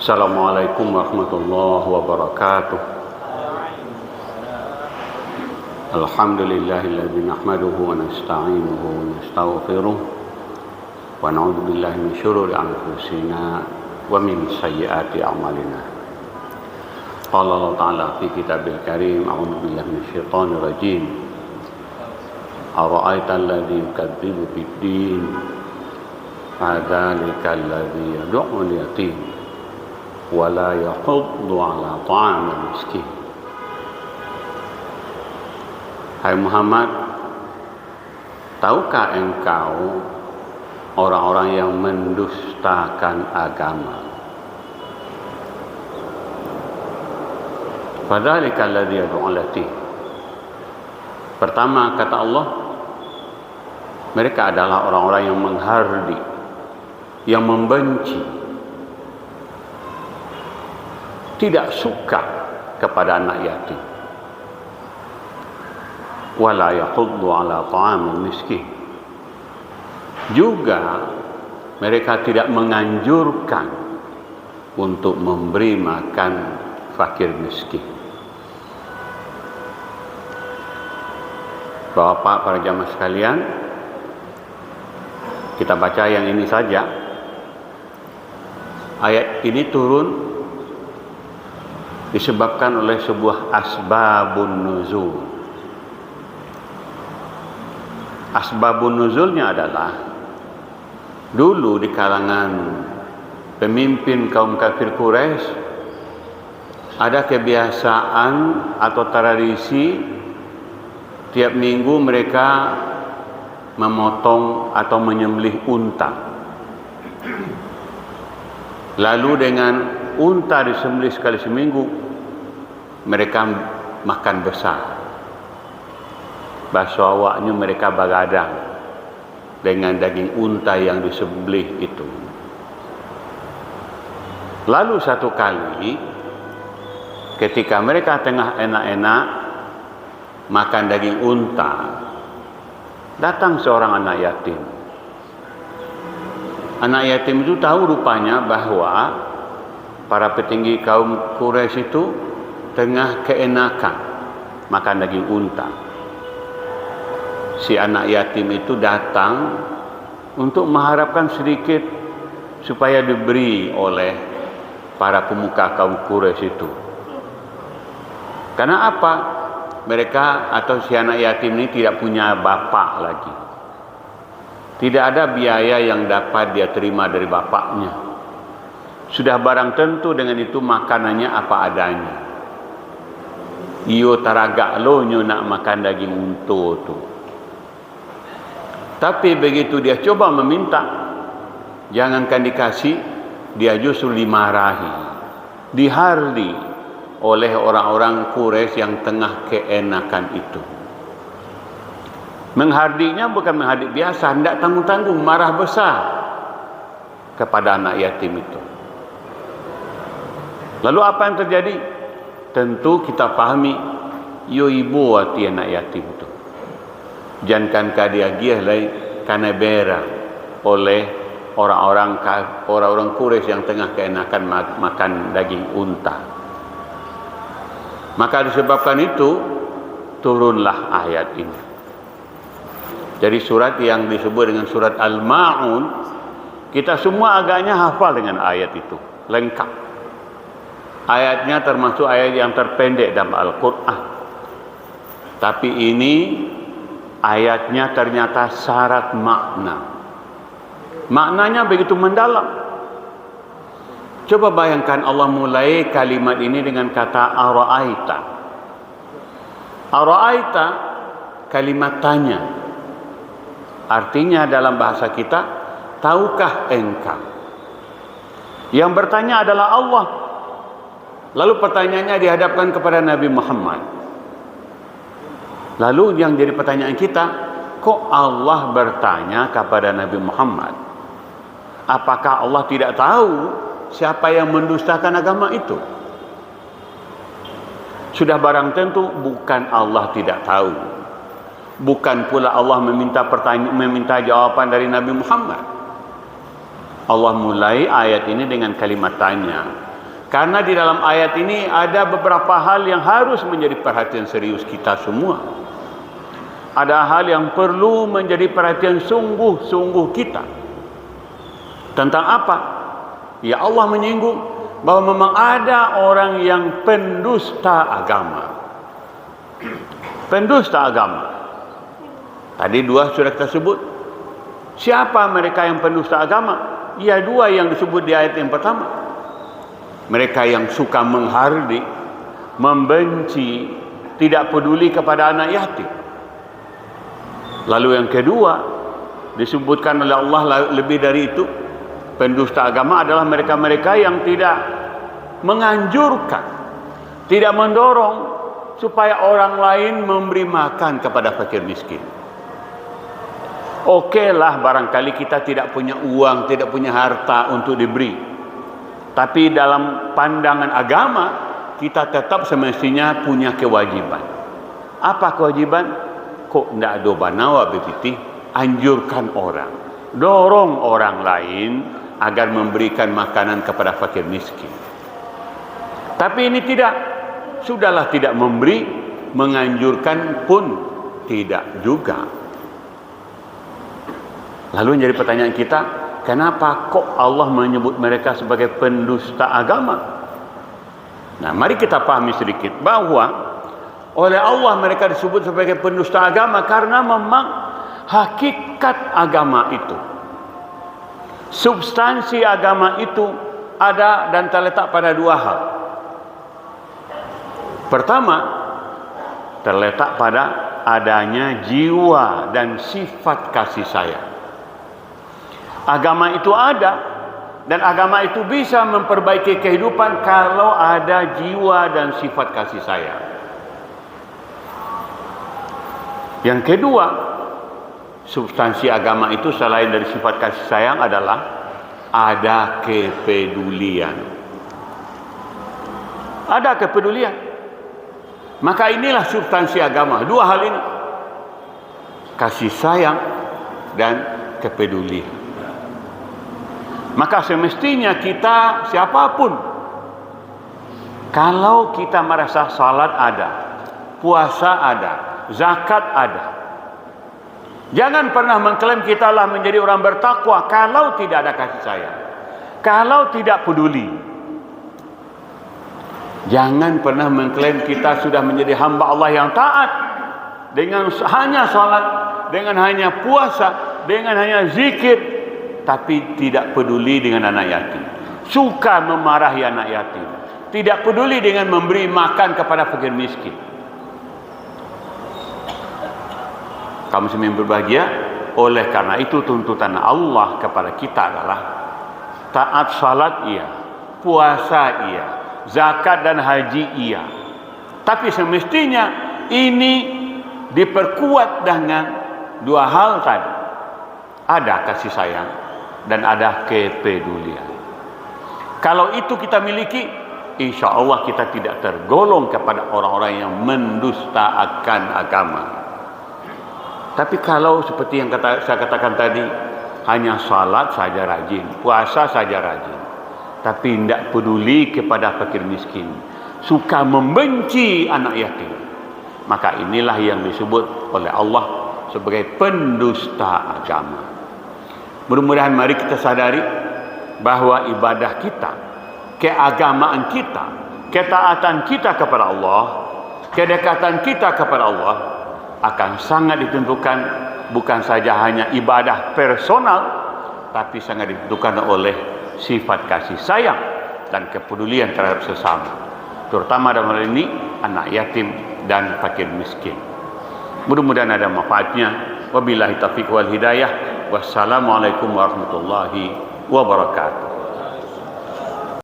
Assalamualaikum warahmatullahi wabarakatuh. Alhamdulillahilladzi nahmaduhu wa nasta'inuhu wa nastaghfiruh wa na'udzu billahi min syururi anfusina wa min sayyiati a'malina. Qala Allah Ta'ala fi kitabil karim, a'udzu billahi minasyaitonir rajim. Ara'aital ladzi yukadzibu bid-din fadzalikal ladzi yad'ul yatim wa la yahuddu 'ala ta'amil miskin. Hai Muhammad, tahukah engkau orang-orang yang mendustakan agama? Fadzalikal ladzi yad'ul yatim. Pertama kata Allah, mereka adalah orang-orang yang menghardi, yang membenci, tidak suka kepada anak yatim. Wala yahuddu ala ta'amil miskin. Juga mereka tidak menganjurkan untuk memberi makan fakir miskin. Bapak, para jamaah sekalian, kita baca yang ini saja. Ayat ini turun disebabkan oleh sebuah asbabun nuzul. Asbabun nuzulnya adalah dulu di kalangan pemimpin kaum kafir Quraisy ada kebiasaan atau tradisi tiap minggu mereka memotong atau menyembelih unta. Lalu dengan unta disembelih sekali seminggu, mereka makan besar. Bakso awaknya mereka bagadang dengan daging unta yang disembelih itu. Lalu satu kali ketika mereka tengah enak-enak makan daging unta, datang seorang anak yatim. Anak yatim itu tahu rupanya bahwa para petinggi kaum Quraisy itu tengah keenakan makan daging unta. Si anak yatim itu datang untuk mengharapkan sedikit supaya diberi oleh para pemuka kaum Quraisy itu. Karena apa? Mereka atau si anak yatim ini tidak punya bapak lagi. Tidak ada biaya yang dapat dia terima dari bapaknya. Sudah barang tentu dengan itu makanannya apa adanya. Iyo taragak lo nyo nak makan daging unta tu. Tapi begitu dia coba meminta, jangankan dikasih, dia justru dimarahi, dihardi oleh orang-orang Quraisy yang tengah keenakan itu. Menghardinya bukan menghardi biasa, tidak tanggung-tanggung, marah besar kepada anak yatim itu. Lalu apa yang terjadi? Tentu kita pahami, yo ibu hati anak yatim itu. Jangankah dia giah karena bera oleh orang-orang Quraisy yang tengah keenakan makan daging unta. Maka disebabkan itu turunlah ayat ini. Jadi surat yang disebut dengan surat Al-Ma'un, kita semua agaknya hafal dengan ayat itu, lengkap. Ayatnya termasuk ayat yang terpendek dalam Al-Quran. Tapi ini ayatnya ternyata syarat makna. Maknanya begitu mendalam. Coba bayangkan Allah mulai kalimat ini dengan kata ara'aita. Ara'aita kalimat tanya. Artinya dalam bahasa kita, tahukah engkau? Yang bertanya adalah Allah. Lalu pertanyaannya dihadapkan kepada Nabi Muhammad. Lalu yang jadi pertanyaan kita, kok Allah bertanya kepada Nabi Muhammad? Apakah Allah tidak tahu siapa yang mendustakan agama itu? Sudah barang tentu bukan Allah tidak tahu. Bukan pula Allah meminta jawaban dari Nabi Muhammad. Allah mulai ayat ini dengan kalimat tanya. Karena di dalam ayat ini ada beberapa hal yang harus menjadi perhatian serius kita semua. Ada hal yang perlu menjadi perhatian sungguh-sungguh kita. Tentang apa? Ya, Allah menyinggung bahwa memang ada orang yang pendusta agama. Pendusta agama. Tadi dua sudah kita sebut. Siapa mereka yang pendusta agama? Ya, dua yang disebut di ayat yang pertama. Mereka yang suka menghardik, membenci, tidak peduli kepada anak yatim. Lalu yang kedua disebutkan oleh Allah lebih dari itu, pendusta agama adalah mereka-mereka yang tidak menganjurkan, tidak mendorong supaya orang lain memberi makan kepada fakir miskin. Okeylah, barangkali kita tidak punya uang, tidak punya harta untuk diberi, tapi dalam pandangan agama kita tetap semestinya punya kewajiban. Apa kewajiban? Kok ndak ada banawa bepiti? Anjurkan orang, dorong orang lain agar memberikan makanan kepada fakir miskin. Tapi ini tidak, sudahlah tidak memberi, menganjurkan pun tidak juga. Lalu jadi pertanyaan kita, kenapa kok Allah menyebut mereka sebagai pendusta agama? Nah, mari kita pahami sedikit bahwa oleh Allah mereka disebut sebagai pendusta agama karena memang hakikat agama itu, substansi agama itu ada dan terletak pada dua hal. Pertama, terletak pada adanya jiwa dan sifat kasih sayang. Agama itu ada dan agama itu bisa memperbaiki kehidupan kalau ada jiwa dan sifat kasih sayang. Yang kedua, substansi agama itu selain dari sifat kasih sayang adalah ada kepedulian. Ada kepedulian. Maka inilah substansi agama. Dua hal ini. Kasih sayang dan kepedulian. Maka semestinya kita, siapapun, kalau kita merasa salat ada, puasa ada, zakat ada, jangan pernah mengklaim kita lah menjadi orang bertakwa kalau tidak ada kasih sayang, kalau tidak peduli. Jangan pernah mengklaim kita sudah menjadi hamba Allah yang taat dengan hanya salat, dengan hanya puasa, dengan hanya zikir, tapi tidak peduli dengan anak yatim, suka memarahi anak yatim, tidak peduli dengan memberi makan kepada fakir miskin. Kaum muslimin berbahagia, oleh karena itu tuntutan Allah kepada kita adalah taat salat iya, puasa iya, zakat dan haji iya. Tapi semestinya ini diperkuat dengan dua hal tadi. Ada kasih sayang dan ada kepedulian. Kalau itu kita miliki, insya Allah kita tidak tergolong kepada orang-orang yang mendustakan agama. Tapi kalau seperti yang saya katakan tadi, hanya salat saja rajin, puasa saja rajin, tapi tidak peduli kepada fakir miskin, suka membenci anak yatim, maka inilah yang disebut oleh Allah sebagai pendusta agama. Mudah-mudahan mari kita sadari bahwa ibadah kita, keagamaan kita, ketaatan kita kepada Allah, kedekatan kita kepada Allah akan sangat ditentukan bukan saja hanya ibadah personal, tapi sangat ditentukan oleh sifat kasih sayang dan kepedulian terhadap sesama, terutama dalam hal ini anak yatim dan fakir miskin. Mudah-mudahan ada manfaatnya. Wabillahi taufiq wal hidayah. Wassalamualaikum warahmatullahi wabarakatuh.